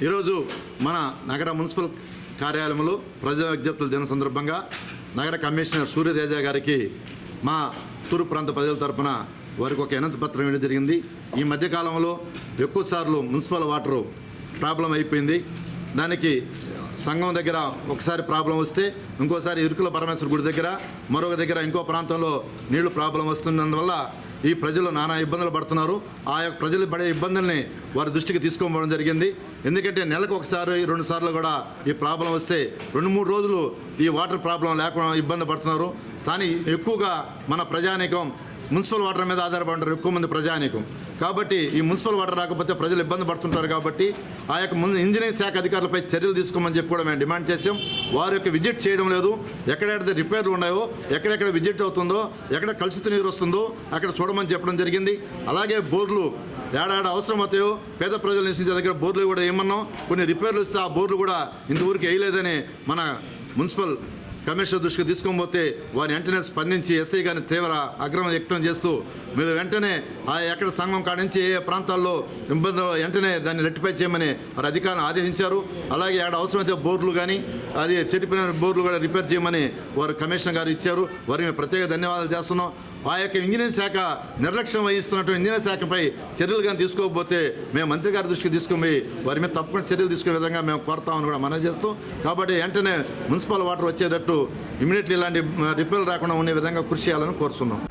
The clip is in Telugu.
ఈరోజు మన నగర మున్సిపల్ కార్యాలయంలో ప్రజా విజ్ఞప్తుల దిన సందర్భంగా నగర కమిషనర్ సూర్యతేజ గారికి మా తూర్పు ప్రాంత ప్రజల తరఫున వారికి ఒక వినతి పత్రం ఇవ్వడం జరిగింది. ఈ మధ్యకాలంలో ఎక్కువసార్లు మున్సిపల్ వాటరు ప్రాబ్లం అయిపోయింది. దానికి సంఘం దగ్గర ఒకసారి ప్రాబ్లం వస్తే ఇంకోసారి ఇరుకుల పరమేశ్వర గుడి దగ్గర మరొక దగ్గర ఇంకో ప్రాంతంలో నీళ్లు ప్రాబ్లం వస్తున్నందువల్ల ఈ ప్రజలు నానా ఇబ్బందులు పడుతున్నారు. ఆ యొక్క ప్రజలు పడే ఇబ్బందుల్ని వారి దృష్టికి తీసుకోవడం జరిగింది. ఎందుకంటే నెలకు ఒకసారి 2 సార్లు కూడా ఈ ప్రాబ్లం వస్తే 2-3 రోజులు ఈ వాటర్ ప్రాబ్లం లేకుండా ఇబ్బంది పడుతున్నారు. కానీ ఎక్కువగా మన ప్రజానీకం మున్సిపల్ వాటర్ మీద ఆధారపడి ఉంటారు, ఎక్కువ మంది ప్రజానీకం. కాబట్టి ఈ మున్సిపల్ వాటర్ రాకపోతే ప్రజలు ఇబ్బంది పడుతుంటారు. కాబట్టి ఆ యొక్క ఇంజనీరింగ్ శాఖ అధికారులపై చర్యలు తీసుకోమని చెప్పి కూడా మేము డిమాండ్ చేసాం. వారి యొక్క విజిట్ చేయడం లేదు. ఎక్కడెక్కడ రిపేర్లు ఉన్నాయో, ఎక్కడెక్కడ విజిట్ అవుతుందో, ఎక్కడ కలుషిత నీరు వస్తుందో అక్కడ చూడమని చెప్పడం జరిగింది. అలాగే బోర్లు ఏడాడ అవసరం అవుతాయో పేద ప్రజలు నివసించే దగ్గర బోర్లు కూడా ఏమన్నాం. కొన్ని రిపేర్లు ఇస్తే ఆ బోర్లు కూడా ఇంతవరకు వేయలేదని మన మున్సిపల్ కమిషనర్ దృష్టికి తీసుకోకపోతే వారి వెంటనే స్పందించి ఎస్ఐ గారిని తీవ్ర ఆగ్రహం వ్యక్తం చేస్తూ మీరు వెంటనే ఆ ఎక్కడ సంఘం కాడ నుంచి ఏ ప్రాంతాల్లో ఇబ్బందులు వెంటనే దాన్ని రెట్టిఫై చేయమని వారి అధికారులను ఆదేశించారు. అలాగే ఆడ అవసరమైతే బోర్లు కానీ అది చెడిపోయిన బోర్లు కూడా రిపేర్ చేయమని వారు కమిషనర్ గారు ఇచ్చారు. వారికి మేము ప్రత్యేక ధన్యవాదాలు చేస్తున్నాం. ఆ యొక్క ఇంజనీరింగ్ శాఖ నిర్లక్ష్యం వహిస్తున్నటువంటి ఇంజనీరింగ్ శాఖపై చర్యలు కానీ తీసుకోకపోతే మేము మంత్రి గారి దృష్టికి తీసుకుని వారి మీద తప్పకుండా చర్యలు తీసుకునే విధంగా మేము కోరుతామని కూడా మనవి చేస్తూ, కాబట్టి వెంటనే మున్సిపల్ వాటర్ వచ్చేటట్టు ఇమీడియట్లీ ఇలాంటి రిపేర్లు రాకుండా ఉండే విధంగా కృషి చేయాలని కోరుతున్నాం.